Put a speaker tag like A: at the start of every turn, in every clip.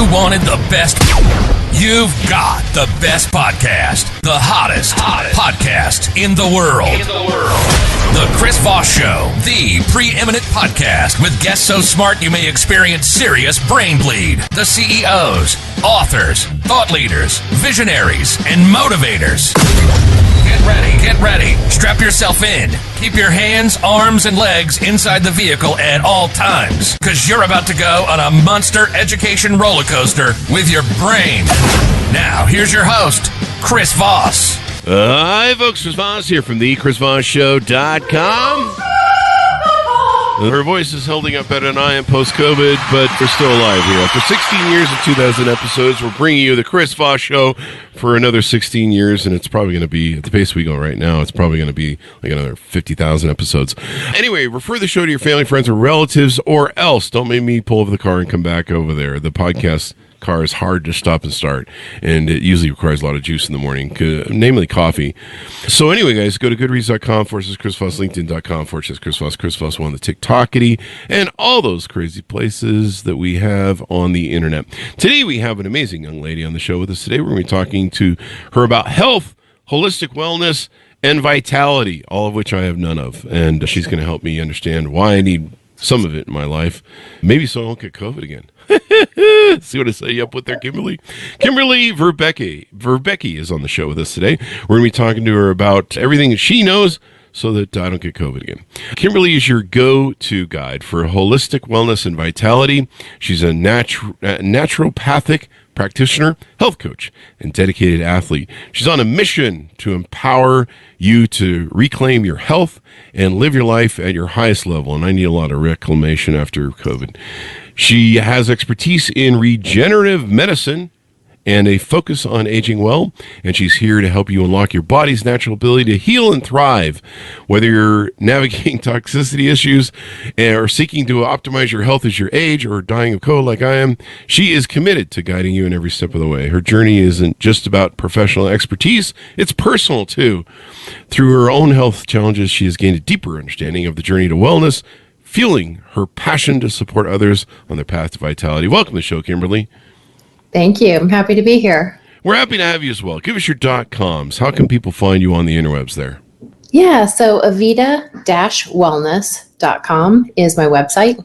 A: you wanted the best, you've got the best podcast, the hottest podcast in the world. The Chris Voss Show, the preeminent podcast with guests so smart you may experience serious brain bleed. The CEOs, authors, thought leaders, visionaries, and motivators. Get ready. Strap yourself in. Keep your hands, arms, and legs inside the vehicle at all times, because you're about to go on a monster education roller coaster with your brain. Now, here's your host, Chris Voss.
B: Hi, folks. Chris Voss here from the ChrisVossShow.com. Her voice is holding up better than I am post-COVID, but we're still alive here. After 16 years and 2,000 episodes, we're bringing you the Chris Voss Show for another 16 years, and it's probably going to be, at the pace we go right now, it's probably going to be like another 50,000 episodes. Anyway, refer the show to your family, friends, or relatives, or else don't make me pull over the car and come back over there. The podcast car is hard to stop and start, and it usually requires a lot of juice in the morning, namely coffee. So anyway, guys, go to goodreads.com/Chris Voss, LinkedIn.com/Chris Voss, Chris Voss on the TikTokity, and all those crazy places that we have on the internet. Today we have an amazing young lady on the show with us. Today we're going to be talking to her about health, holistic wellness, and vitality, all of which I have none of, and she's going to help me understand why I need some of it in my life, maybe so I won't get COVID again. See what I say up with there, Kimberly? Kimberly Verbeke is on the show with us today. We're going to be talking to her about everything that she knows so that I don't get COVID again. Kimberly is your go-to guide for holistic wellness and vitality. She's a naturopathic practitioner, health coach, and dedicated athlete. She's on a mission to empower you to reclaim your health and live your life at your highest level. And I need a lot of reclamation after COVID. She has expertise in regenerative medicine and a focus on aging well, and she's here to help you unlock your body's natural ability to heal and thrive. Whether you're navigating toxicity issues or seeking to optimize your health as you age or dying of COVID like I am, she is committed to guiding you in every step of the way. Her journey isn't just about professional expertise, it's personal too. Through her own health challenges, she has gained a deeper understanding of the journey to wellness, fueling her passion to support others on their path to vitality. Welcome to the show, Kimberly.
C: Thank you. I'm happy to be here.
B: We're happy to have you as well. Give us your .coms. How can people find you on the interwebs there?
C: Yeah, so Avita-Wellness.com is my website,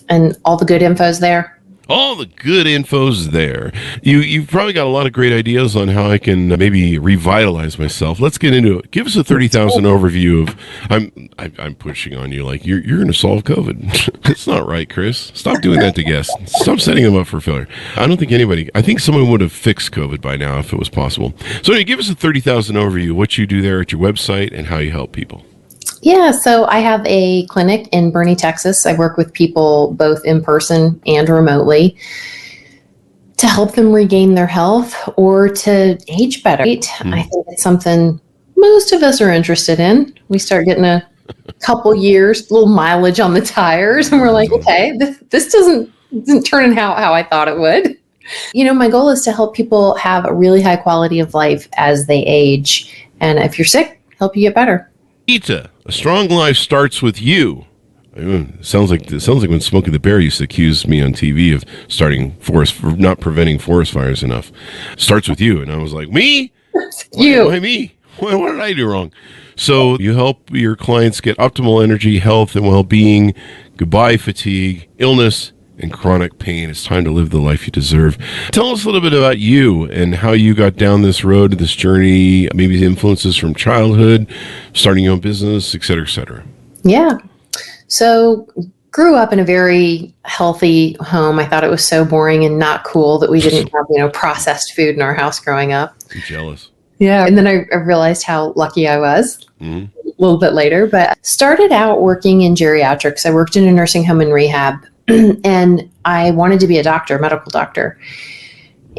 C: and all the good info's there.
B: All the good info's there. You've probably got a lot of great ideas on how I can maybe revitalize myself. Let's get into it. Give us a 30,000 overview of. I'm pushing on you like you're going to solve COVID. It's not right, Chris. Stop doing that to guests. Stop setting them up for failure. I think someone would have fixed COVID by now if it was possible. So anyway, give us a 30,000 overview of what you do there at your website and how you help people.
C: Yeah, so I have a clinic in Boerne, Texas. I work with people both in person and remotely to help them regain their health or to age better. I think it's something most of us are interested in. We start getting a couple years, little mileage on the tires, and we're like, okay, this doesn't turn out how I thought it would. You know, my goal is to help people have a really high quality of life as they age. And if you're sick, help you get better.
B: A strong life starts with you. It sounds like when Smokey the Bear used to accuse me on TV of not preventing forest fires enough. Starts with you, and I was like, me? Why me? What did I do wrong? So you help your clients get optimal energy, health, and well-being. Goodbye fatigue, illness, and chronic pain. It's time to live the life you deserve. Tell us a little bit about you and how you got down this road, this journey, maybe the influences from childhood, starting your own business, et cetera, et cetera.
C: Yeah. So grew up in a very healthy home. I thought it was so boring and not cool that we didn't have, processed food in our house growing up.
B: I'm jealous.
C: Yeah. And then I realized how lucky I was a little bit later, but started out working in geriatrics. I worked in a nursing home and rehab. And I wanted to be a doctor, a medical doctor.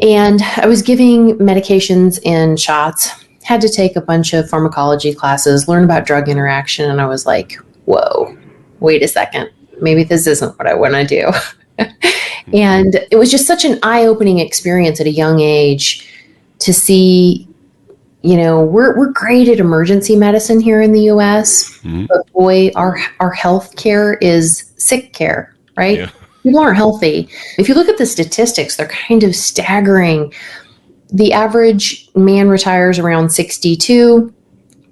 C: And I was giving medications and shots, had to take a bunch of pharmacology classes, learn about drug interaction. And I was like, whoa, wait a second. Maybe this isn't what I want to do. And it was just such an eye-opening experience at a young age to see, we're great at emergency medicine here in the U.S., but boy, our health care is sick care. Right? People aren't healthy. If you look at the statistics, they're kind of staggering. The average man retires around 62.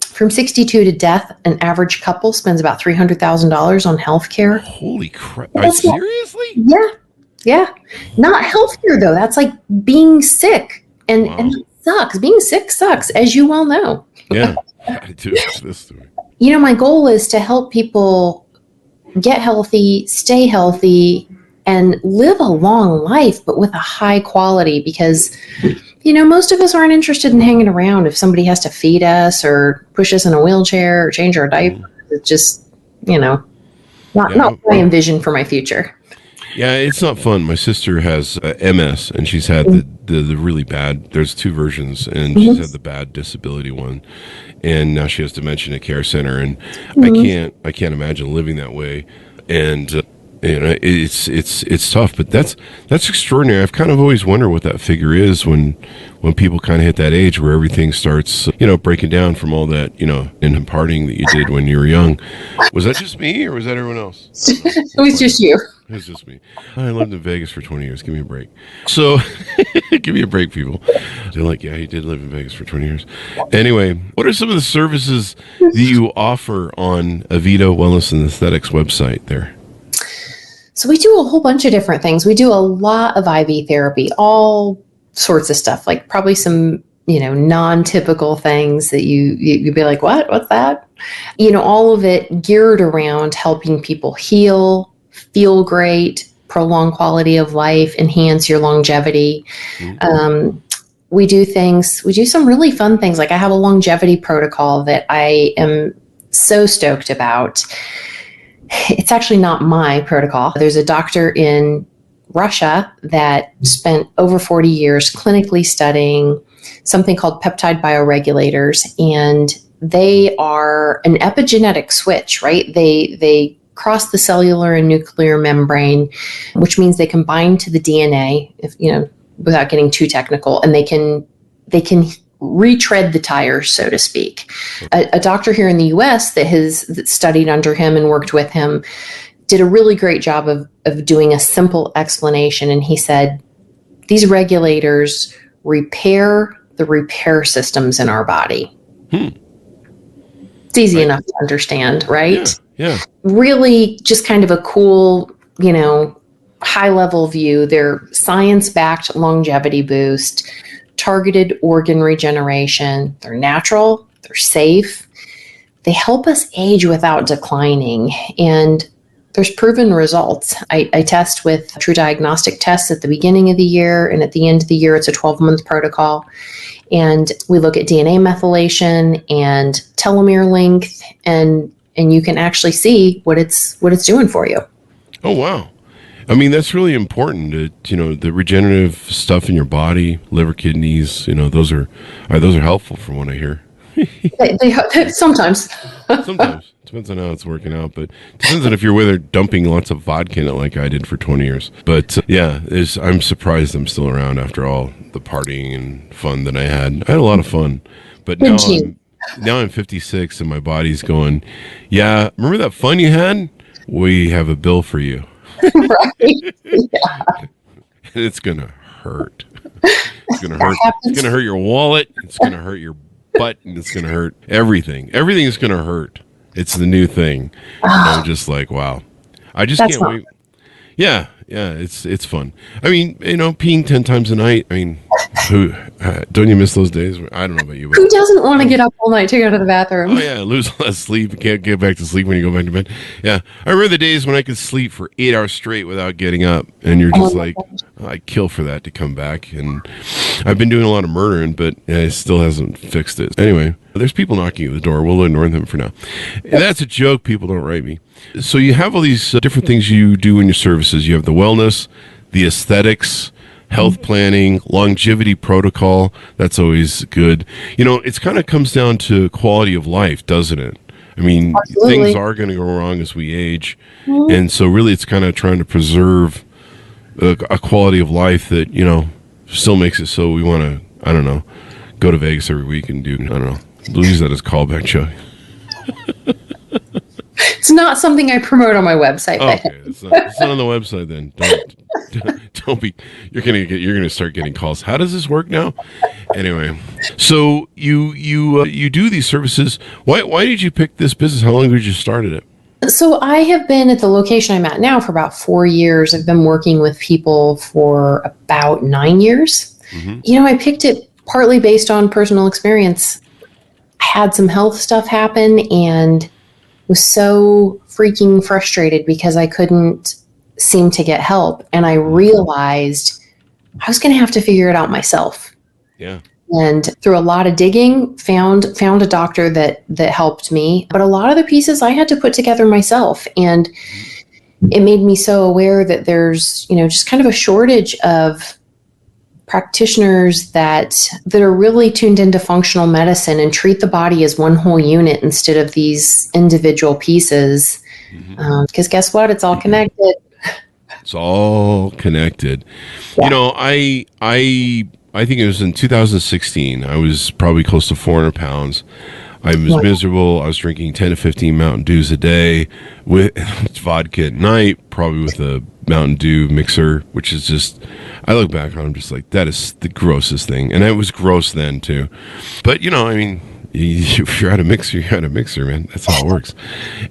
C: From 62 to death, an average couple spends about $300,000 on healthcare.
B: Holy crap.
C: Seriously?
B: Seriously?
C: Yeah. Not healthier, though. That's like being sick. And it sucks. Being sick sucks, as you well know.
B: Yeah. I do this to me.
C: You know, my goal is to help people get healthy, stay healthy, and live a long life, but with a high quality, because, you know, most of us aren't interested in hanging around if somebody has to feed us or push us in a wheelchair or change our diaper. It's just, you know, not what I envision for my future.
B: Yeah, it's not fun. My sister has MS, and she's had the really bad. There's two versions, and she's had the bad disability one, and now she has dementia in a care center. And I can't imagine living that way. And you know, it's tough, but that's extraordinary. I've kind of always wondered what that figure is when people kind of hit that age where everything starts, you know, breaking down from all that, you know, and partying that you did when you were young. Was that just me, or was that everyone else?
C: It was just you.
B: It was just me. I lived in Vegas for 20 years. Give me a break. So, give me a break, people. They're like, yeah, he did live in Vegas for 20 years. Anyway, what are some of the services that you offer on Avita Wellness and Aesthetics website there?
C: So we do a whole bunch of different things. We do a lot of IV therapy, all sorts of stuff, like probably some, you know, non-typical things that you'd be like, what's that? You know, all of it geared around helping people heal, feel great, prolong quality of life, enhance your longevity. We do some really fun things. Like I have a longevity protocol that I am so stoked about. It's actually not my protocol. There's a doctor in Russia that spent over 40 years clinically studying something called peptide bioregulators, and they are an epigenetic switch, right? They cross the cellular and nuclear membrane, which means they can bind to the DNA, if, you know, without getting too technical, and they can retread the tires, so to speak. A doctor here in the U.S. that studied under him and worked with him did a really great job of doing a simple explanation. And he said, these regulators repair the repair systems in our body. It's easy enough to understand, right?
B: Yeah.
C: Really just kind of a cool, you know, high-level view. They're science-backed longevity boost, targeted organ regeneration. They're natural, they're safe, they help us age without declining, and there's proven results. I test with true diagnostic tests at the beginning of the year, and at the end of the year, it's a 12-month protocol. And we look at DNA methylation and telomere length, and you can actually see what it's doing for you.
B: Oh, wow. I mean, that's really important. You know, the regenerative stuff in your body, liver, kidneys, you know, those are helpful from what I hear.
C: they sometimes.
B: Sometimes. Depends on how it's working out, but depends on if you're with her dumping lots of vodka in it like I did for 20 years. But I'm surprised I'm still around after all the partying and fun that I had. I had a lot of fun, but now I'm 56 and my body's going, yeah, remember that fun you had? We have a bill for you.
C: Right. Yeah.
B: It's going to hurt. It's going to hurt. It's going to hurt your wallet. It's going to hurt your butt, and it's going to hurt everything. Everything is going to hurt. It's the new thing. I'm just like, wow. I just can't wait. Yeah, it's fun. I mean, you know, peeing 10 times a night. I mean, who don't you miss those days? I don't know about you. But
C: who doesn't want to get up all night to go to the bathroom?
B: Oh yeah, lose a lot of sleep. You can't get back to sleep when you go back to bed. Yeah, I remember the days when I could sleep for 8 hours straight without getting up, and you're just like, I'd kill for that to come back. And I've been doing a lot of murdering, but it still hasn't fixed it. Anyway, there's people knocking at the door. We'll ignore them for now. And that's a joke. People don't write me. So you have all these different things you do in your services. You have the wellness, the aesthetics, health planning, longevity protocol. That's always good. You know, it's kind of comes down to quality of life, doesn't it? I mean,
C: Absolutely.
B: Things are going to go wrong as we age. And so really it's kind of trying to preserve a quality of life that, you know, still makes it so we want to, I don't know, go to Vegas every week and do, I don't know, we'll use that as callback, Chuck.
C: It's not something I promote on my website.
B: Okay, it's not on the website then. Don't be. You're gonna start getting calls. How does this work now? Anyway, so you do these services. Why did you pick this business? How long did you started it?
C: So I have been at the location I'm at now for about 4 years. I've been working with people for about 9 years. Mm-hmm. I picked it partly based on personal experience. I had some health stuff happen and was so freaking frustrated because I couldn't seem to get help. And I realized I was going to have to figure it out myself.
B: Yeah.
C: And through a lot of digging, found a doctor that helped me. But a lot of the pieces I had to put together myself. And it made me so aware that there's, just kind of a shortage of practitioners that are really tuned into functional medicine and treat the body as one whole unit instead of these individual pieces. Because guess what? It's all connected.
B: It's all connected. Yeah. I think it was in 2016. I was probably close to 400 pounds. I was miserable. I was drinking 10 to 15 Mountain Dews a day with vodka at night, probably with a Mountain Dew mixer, which is just, I look back on it, I'm just like, that is the grossest thing. And it was gross then too. But, if you're at a mixer, you're at a mixer, man. That's how it works.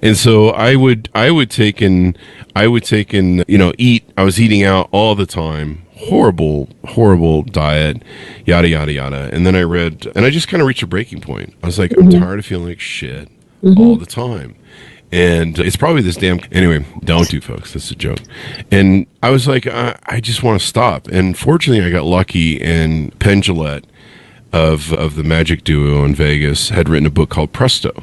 B: And so I would take and eat. I was eating out all the time. Horrible diet, yada, yada, yada. And then I read, and I just kind of reached a breaking point. I was like, I'm tired of feeling like shit all the time. And it's probably this anyway, don't do, folks. That's a joke. And I was like, I just want to stop. And fortunately, I got lucky, and Penn Jillette of the Magic Duo in Vegas had written a book called Presto.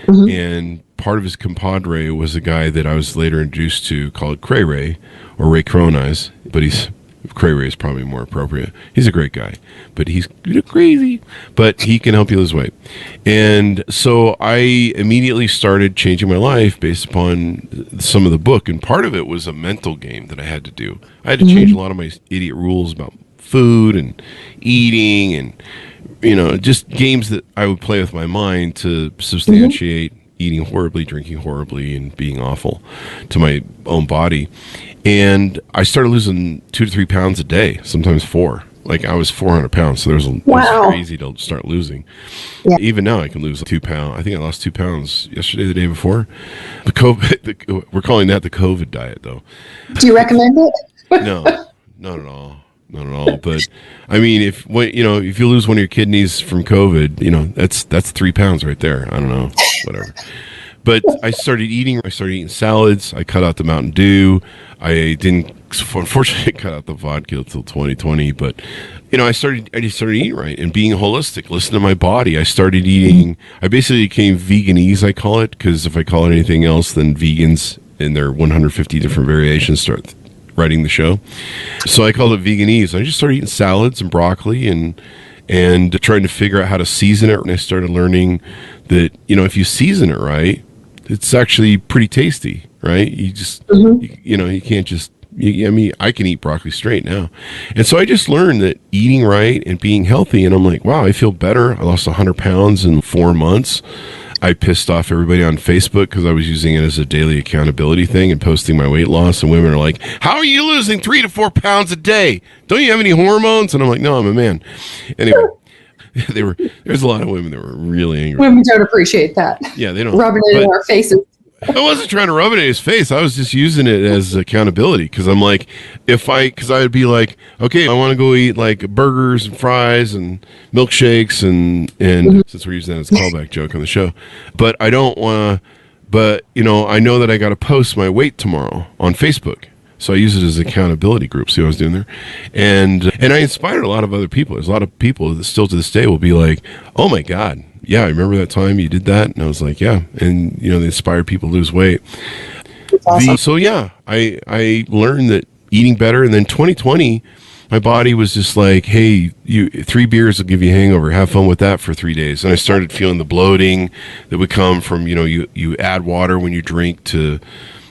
B: And part of his compadre was a guy that I was later introduced to called Cray Ray, or Ray Cronize, but Cray Ray is probably more appropriate. He's a great guy, but he's crazy, but he can help you lose weight. And so I immediately started changing my life based upon some of the book. And part of it was a mental game that I had to do. I had to change a lot of my idiot rules about food and eating and, just games that I would play with my mind to substantiate eating horribly, drinking horribly, and being awful to my own body. And I started losing 2 to 3 pounds a day, sometimes 4. Like I was 400 pounds, so it was crazy to start losing. Yeah. Even now, I can lose 2 pounds. I think I lost 2 pounds yesterday, the day before. We're calling that the COVID diet, though.
C: Do you recommend it?
B: No, not at all. Not at all. But I mean, if you lose one of your kidneys from COVID, that's 3 pounds right there. I don't know, whatever. But I started eating salads. I cut out the Mountain Dew. I didn't, unfortunately, cut out the vodka until 2020. But, I just started eating right and being holistic, listen to my body. I started eating, I basically became veganese, I call it, because if I call it anything else, then vegans in their 150 different variations start writing the show. So I called it veganese. I just started eating salads and broccoli and trying to figure out how to season it. And I started learning that, if you season it right, it's actually pretty tasty, right? You just, you can't just, I can eat broccoli straight now. And so I just learned that eating right and being healthy, and I'm like, wow, I feel better. I lost 100 pounds in 4 months. I pissed off everybody on Facebook because I was using it as a daily accountability thing and posting my weight loss. And women are like, how are you losing 3 to 4 pounds a day? Don't you have any hormones? And I'm like, no, I'm a man. Anyway. There's a lot of women that were really angry.
C: Women don't appreciate that.
B: Yeah, they don't.
C: Rubbing it in our faces.
B: I wasn't trying to rub it in his face. I was just using it as accountability because I'm like, because I would be like, okay, I want to go eat like burgers and fries and milkshakes and since we're using that as a callback joke on the show, but I don't want to. But I know that I got to post my weight tomorrow on Facebook. So I use it as an accountability group. See what I was doing there? And I inspired a lot of other people. There's a lot of people that still to this day will be like, oh my God, yeah, I remember that time you did that. And I was like, yeah. And, they inspired people to lose weight. Awesome. So yeah, I learned that eating better. And then 2020, my body was just like, hey, 3 beers will give you a hangover. Have fun with that for 3 days. And I started feeling the bloating that would come from, you add water when you drink to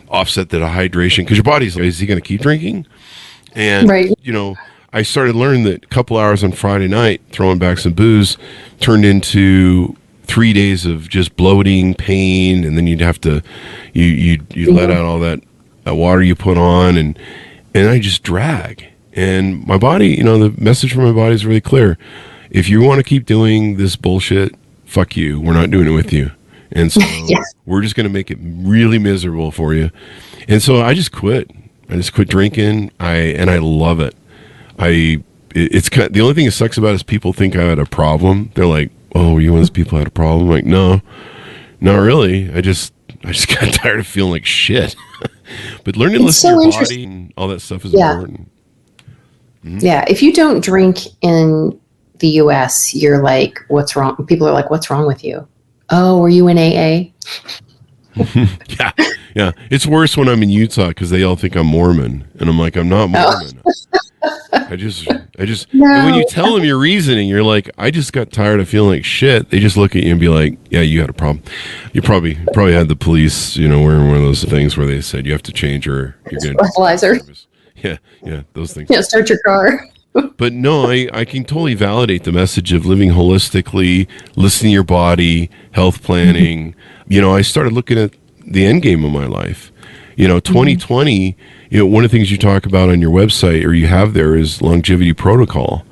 B: offset the dehydration because your body's like, is he going to keep drinking? And
C: right.
B: I started learning that a couple hours on Friday night throwing back some booze turned into 3 days of just bloating, pain, and then you'd have to you let out all that water you put on, and I just drag. And my body, the message from my body is really clear. If you want to keep doing this bullshit, fuck you. We're not doing it with you. And so
C: Yes.
B: we're just going to make it really miserable for you. And so I just quit. I just quit drinking. I love it. It's kind of, the only thing that sucks about it is people think I had a problem. They're like, "Oh, were you one of those people who had a problem?" I'm like, no, not really. I just got tired of feeling like shit. But learning to listen to your body and all that stuff is important. Mm-hmm.
C: Yeah. If you don't drink in the US, you're like, what's wrong? People are like, what's wrong with you? Oh, were you in AA?
B: Yeah. It's worse when I'm in Utah because they all think I'm Mormon, and I'm like, I'm not Mormon. I just. No. And when you tell them your reasoning, you're like, I just got tired of feeling like shit. They just look at you and be like, yeah, you had a problem. You probably had the police, wearing one of those things where they said you have to change or you're going to
C: breathalyzer.
B: Yeah, those things.
C: Yeah, start your car.
B: But no, I can totally validate the message of living holistically, listening to your body, health planning. I started looking at the end game of my life. 2020, one of the things you talk about on your website or you have there is longevity protocol.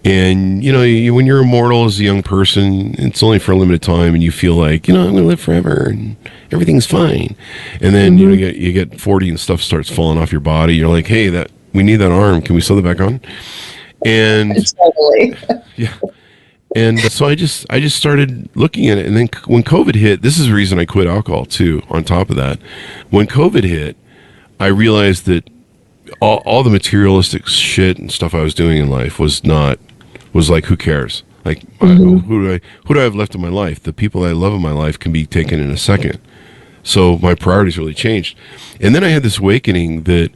B: And, when you're immortal as a young person, it's only for a limited time and you feel like, I'm going to live forever and everything's fine. And then, you get 40 and stuff starts falling off your body. You're like, hey, we need that arm. Can we sew that back on? And
C: totally.
B: Yeah. And so I just started looking at it. And then when COVID hit, this is the reason I quit alcohol too, on top of that. When COVID hit, I realized that all the materialistic shit and stuff I was doing in life was like, who cares? Like, who do I have left in my life? The people I love in my life can be taken in a second. So my priorities really changed. And then I had this awakening that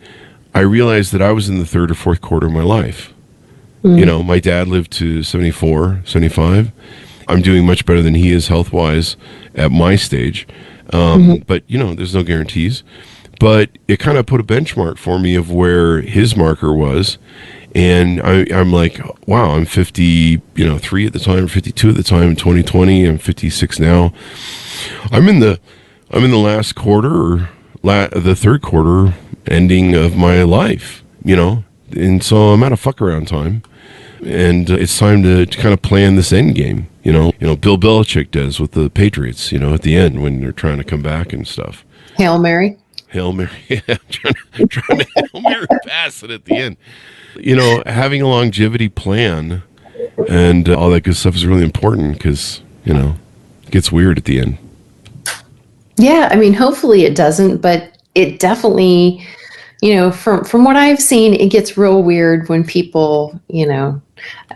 B: I realized that I was in the third or fourth quarter of my life. My dad lived to 74, 75. I'm doing much better than he is health-wise at my stage. But, there's no guarantees. But it kind of put a benchmark for me of where his marker was. And I'm like, wow, I'm 53 at the time, 52 at the time in 2020. I'm 56 now. I'm in the last quarter or the third quarter ending of my life, and so I'm at a fuck around time, and it's time to kind of plan this end game, Bill Belichick does with the Patriots, at the end when they're trying to come back and stuff.
C: Hail Mary.
B: Yeah, trying to Hail Mary pass it at the end. Having a longevity plan and all that good stuff is really important because, it gets weird at the end.
C: Yeah, hopefully it doesn't, but it definitely, from what I've seen, it gets real weird when people,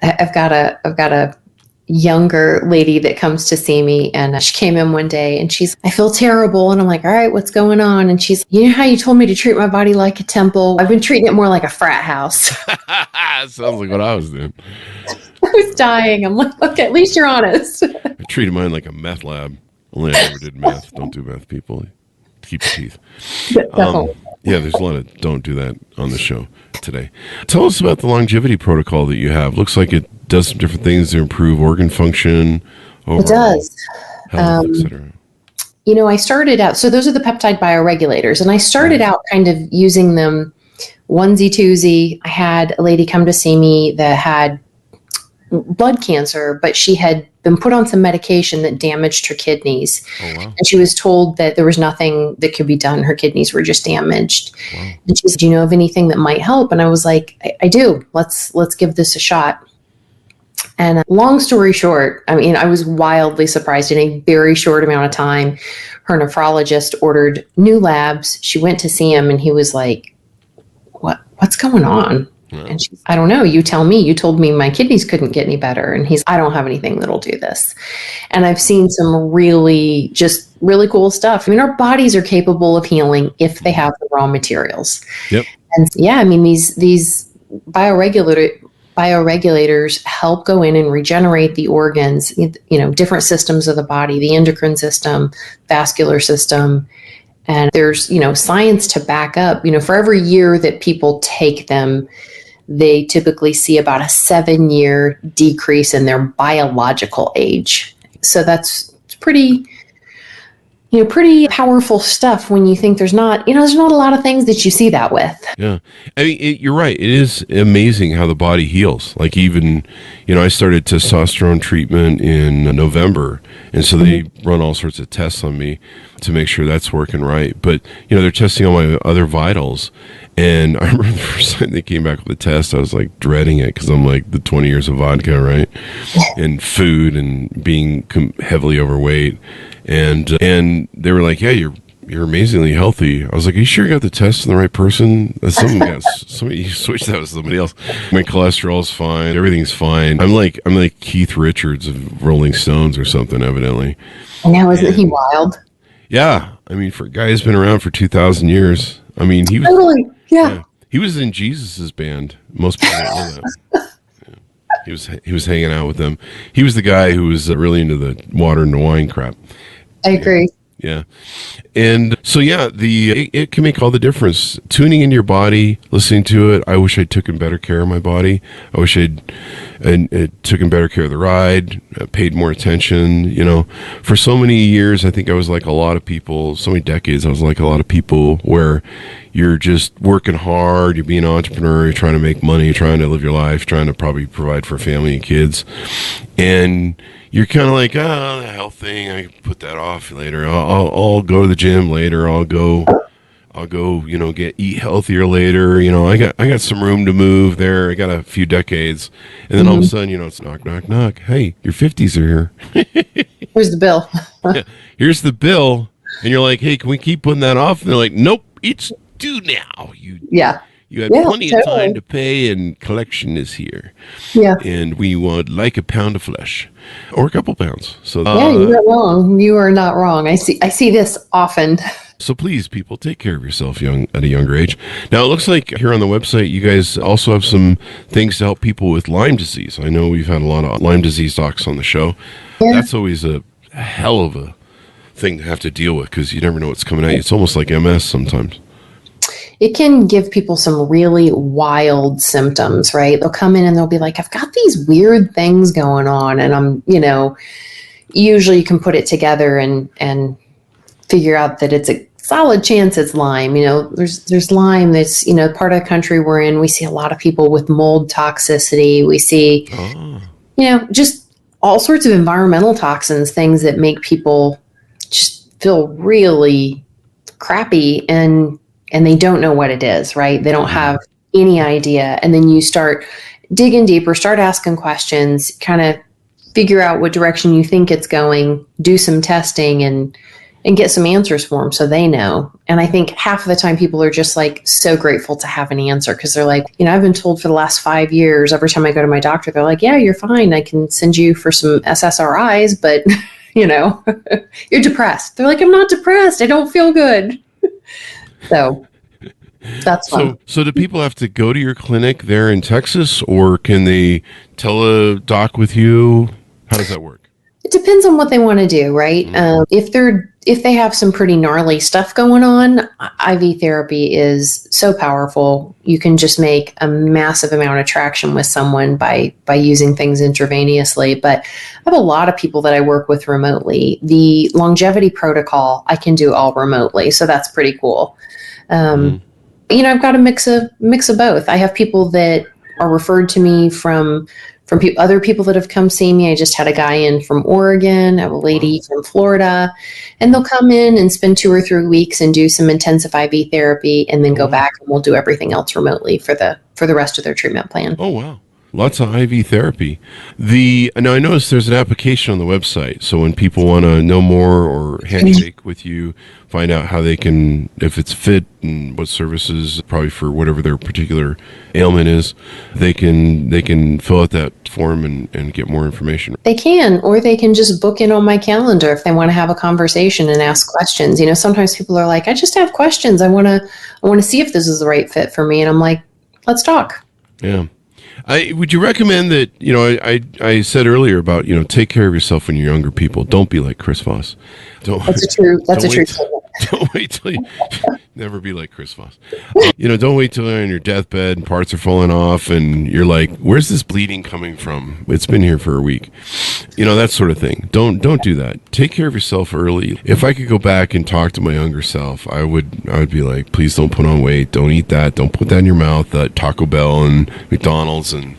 C: I've got a younger lady that comes to see me, and she came in one day and I feel terrible. And I'm like, all right, what's going on? And she's, how you told me to treat my body like a temple? I've been treating it more like a frat house.
B: Sounds like what I was doing.
C: I was dying. I'm like, okay, at least you're honest.
B: I treated mine like a meth lab. Only I never did meth. Don't do meth, people. Keep your teeth. Yeah, there's a lot of don't do that on the show today. Tell us about the longevity protocol that you have. Looks like it does some different things to improve organ function.
C: It does.
B: Health, et cetera.
C: I started out, so those are the peptide bioregulators, and I started out kind of using them onesie twosie. I had a lady come to see me that had blood cancer, but she had been put on some medication that damaged her kidneys.
B: Oh, wow.
C: And she was told that there was nothing that could be done. Her kidneys were just damaged. Wow. And she said, do you know of anything that might help? And I was like, I do. Let's give this a shot. And long story short, I was wildly surprised in a very short amount of time. Her nephrologist ordered new labs. She went to see him and he was like, what's going on? And she's, I don't know. You tell me. You told me my kidneys couldn't get any better. And I don't have anything that'll do this. And I've seen some really cool stuff. Our bodies are capable of healing if they have the raw materials.
B: Yep.
C: And yeah, these bioregulators help go in and regenerate the organs, different systems of the body, the endocrine system, vascular system. And there's, science to back up, for every year that people take them, they typically see about a 7-year decrease in their biological age. So that's pretty, pretty powerful stuff when you think there's not a lot of things that you see that with.
B: Yeah. I mean, you're right. It is amazing how the body heals. Like even, I started testosterone treatment in November. And so they run all sorts of tests on me to make sure that's working right. But, they're testing all my other vitals. And I remember the first time they came back with the test, I was like dreading it because I'm like the 20 years of vodka, right? And food and being heavily overweight. And they were like, yeah, you're amazingly healthy. I was like, are you sure you got the test on the right person? Somebody switched that with somebody else. My cholesterol's fine. Everything's fine. I'm like Keith Richards of Rolling Stones or something, evidently.
C: Now, isn't he wild?
B: Yeah. I mean, for a guy who's been around for 2,000 years, I mean, he was
C: totally, yeah.
B: He was in Jesus's band. Most people don't know that. Yeah. He was hanging out with them. He was the guy who was really into the water and the wine crap.
C: I agree.
B: Yeah. And so, yeah, it can make all the difference. Tuning into your body, listening to it. I wish I'd taken better care of my body. I wish I'd taken better care of the ride, paid more attention. For so many years, I think I was like a lot of people, so many decades, I was like a lot of people where you're just working hard, you're being an entrepreneur, you're trying to make money, you're trying to live your life, trying to probably provide for a family and kids. And you're kind of like, the health thing, I can put that off later. I'll go to the gym later. I'll go, eat healthier later. I got some room to move there. I got a few decades. And then all of a sudden, it's knock, knock, knock. Hey, your 50s are here.
C: Here's the bill.
B: Yeah, here's the bill. And you're like, hey, can we keep putting that off? And they're like, nope, it's due now. You had plenty of time to pay, and collection is here. Yeah. And we would like a pound of flesh or a couple pounds. So
C: you're not wrong. You are not wrong. I see this often.
B: So please, people, take care of yourself at a younger age. Now, it looks like here on the website, you guys also have some things to help people with Lyme disease. I know we've had a lot of Lyme disease docs on the show. Yeah. That's always a hell of a thing to have to deal with because you never know what's coming at you. It's almost like MS sometimes.
C: It can give people some really wild symptoms, right? They'll come in and they'll be like, I've got these weird things going on. And I'm, usually you can put it together and figure out that it's a solid chance it's Lyme. There's Lyme that's, part of the country we're in. We see a lot of people with mold toxicity. We see, just all sorts of environmental toxins, things that make people just feel really crappy and they don't know what it is, right? They don't have any idea. And then you start digging deeper, start asking questions, kind of figure out what direction you think it's going, do some testing and get some answers for them so they know. And I think half of the time people are just like so grateful to have an answer because they're like, I've been told for the last 5 years, every time I go to my doctor, they're like, yeah, you're fine. I can send you for some SSRIs, but you're depressed. They're like, I'm not depressed. I don't feel good. So that's fun.
B: So do people have to go to your clinic there in Texas, or can they tele-doc with you? How does that work?
C: It depends on what they want to do, right? If they have some pretty gnarly stuff going on, IV therapy is so powerful. You can just make a massive amount of traction with someone by using things intravenously. But I have a lot of people that I work with remotely. The longevity protocol, I can do all remotely. So that's pretty cool. I've got a mix of both. I have people that are referred to me from other people that have come see me. I just had a guy in from Oregon, I have a lady from Florida, and they'll come in and spend 2 or 3 weeks and do some intensive IV therapy and then go back and we'll do everything else remotely for the rest of their treatment plan.
B: Oh, wow. Lots of IV therapy. Now I noticed there's an application on the website. So when people want to know more or handshake with you, find out how they can, if it's fit and what services, probably for whatever their particular ailment is, they can fill out that form and get more information.
C: They can, or they can just book in on my calendar if they want to have a conversation and ask questions. Sometimes people are like, I just have questions. I want to see if this is the right fit for me. And I'm like, let's talk.
B: Yeah. Would you recommend that, I said earlier about, take care of yourself when you're younger people. Don't be like Chris Voss.
C: That's a true statement.
B: Don't wait till you never be like Chris Voss. Don't wait till you're on your deathbed and parts are falling off and you're like, where's this bleeding coming from? It's been here for a week. That sort of thing. Don't do that. Take care of yourself early. If I could go back and talk to my younger self, I would be like, please don't put on weight. Don't eat that. Don't put that in your mouth, that Taco Bell and McDonald's. And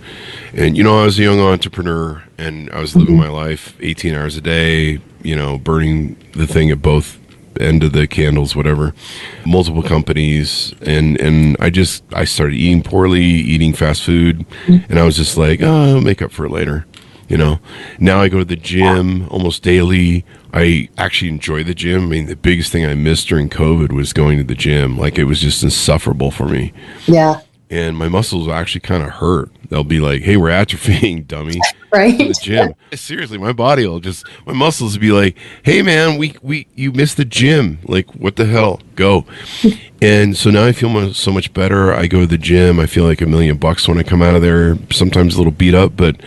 B: I was a young entrepreneur and I was living my life 18 hours a day, burning the thing at both end of the candles, whatever, multiple companies. And I started eating poorly, eating fast food. And I was just like, I'll make up for it later. Now I go to the gym almost daily. I actually enjoy the gym. I mean, the biggest thing I missed during COVID was going to the gym. Like, it was just insufferable for me.
C: Yeah.
B: And my muscles actually kind of hurt. They'll be like, hey, we're atrophying, dummy.
C: Right.
B: To the gym. Seriously, my muscles will be like, hey, man, you missed the gym. Like, what the hell? Go. And so now I feel so much better. I go to the gym. I feel like $1 million when I come out of there. Sometimes a little beat up, but,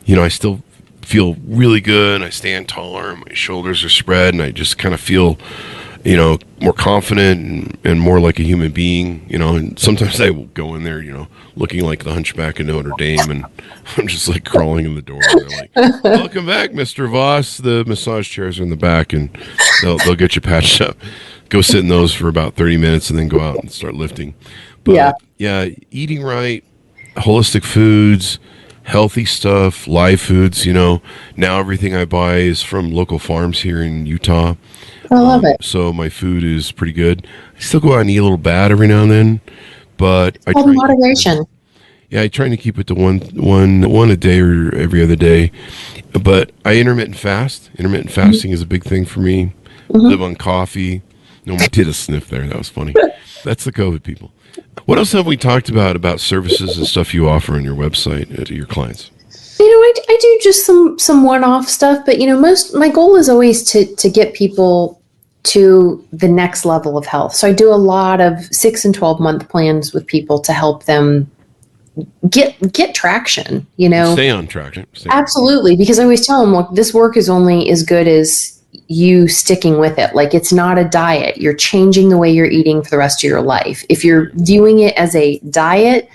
B: I still feel really good. I stand taller. My shoulders are spread, and I just kind of feel more confident and more like a human being, and sometimes I will go in there, looking like the Hunchback of Notre Dame, and I'm just like crawling in the door. And they're like, welcome back, Mr. Voss. The massage chairs are in the back, and they'll get you patched up. Go sit in those for about 30 minutes and then go out and start lifting. But yeah, eating right, holistic foods, healthy stuff, live foods, now everything I buy is from local farms here in Utah.
C: I love it.
B: So my food is pretty good. I still go out and eat a little bad every now and then, but I
C: try moderation.
B: I try to keep it to one a day or every other day. But I intermittent fast. Intermittent fasting is a big thing for me. Live on coffee. No, I did a sniff there. That was funny. That's the COVID people. What else have we talked about services and stuff you offer on your website to your clients?
C: I do just some one-off stuff, but my goal is always to get people to the next level of health. So I do a lot of 6 and 12 month plans with people to help them get traction,
B: Stay on traction.
C: Absolutely. Because I always tell them, look, this work is only as good as you sticking with it. Like, it's not a diet. You're changing the way you're eating for the rest of your life. If you're viewing it as a diet,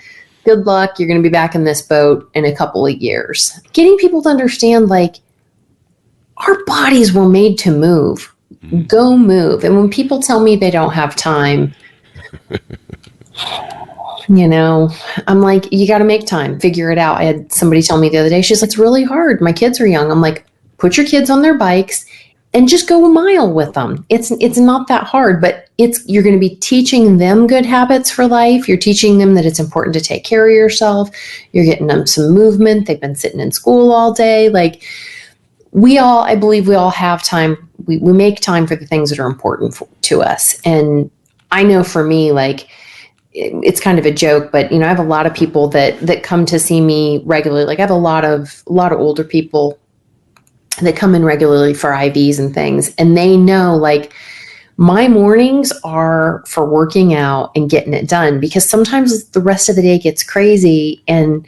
C: good luck. You're going to be back in this boat in a couple of years. Getting people to understand, like, our bodies were made to move. Go move. And when people tell me they don't have time, I'm like, you got to make time. Figure it out. I had somebody tell me the other day, she's like, it's really hard. My kids are young. I'm like, put your kids on their bikes and just go a mile with them. It's not that hard, but you're going to be teaching them good habits for life. You're teaching them that it's important to take care of yourself. You're getting them some movement. They've been sitting in school all day. Like, I believe we all have time. We make time for the things that are important to us. And I know for me, like, it's kind of a joke, but I have a lot of people that come to see me regularly. Like, I have a lot of older people that come in regularly for IVs and things. And they know, like, my mornings are for working out and getting it done, because sometimes the rest of the day gets crazy and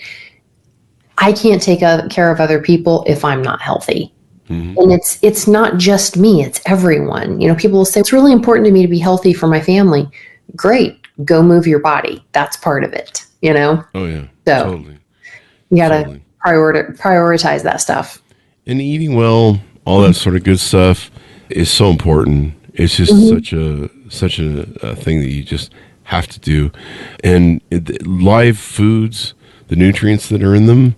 C: I can't take care of other people if I'm not healthy. Mm-hmm. And it's not just me, it's everyone. People will say, it's really important to me to be healthy for my family. Great. Go move your body. That's part of it, Oh,
B: yeah.
C: So
B: totally.
C: You got to prioritize that stuff.
B: And eating well, all that sort of good stuff is so important. It's just such a thing that you just have to do. And live foods, the nutrients that are in them,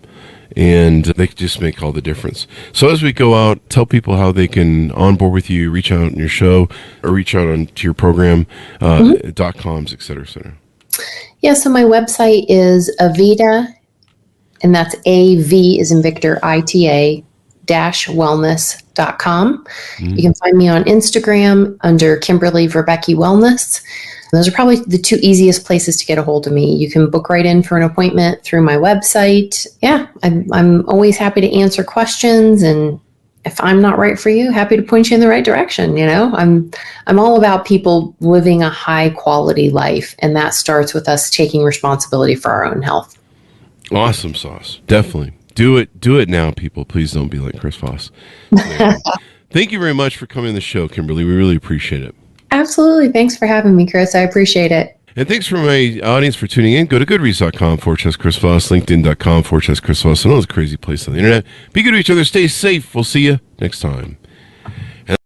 B: and they just make all the difference. So as we go out, tell people how they can onboard with you, reach out on your show, or reach out to your program, .coms, et cetera, et cetera.
C: Yeah, so my website is Avita, and that's AV as in Victor, ITA, wellness.com. You can find me on Instagram under Kimberly Verbeke Wellness. Those are probably the two easiest places to get a hold of me. You can book right in for an appointment through my website. Yeah, I'm always happy to answer questions, and if I'm not right for you, happy to point you in the right direction. I'm all about people living a high quality life, and that starts with us taking responsibility for our own health.
B: Awesome sauce. Definitely. Do it now, people. Please don't be like Chris Voss. Thank you very much for coming on the show, Kimberly. We really appreciate it.
C: Absolutely. Thanks for having me, Chris. I appreciate it.
B: And thanks for my audience for tuning in. Go to goodreads.com/Chris Voss, LinkedIn.com/Chris Voss, and all those crazy places on the internet. Be good to each other. Stay safe. We'll see you next time.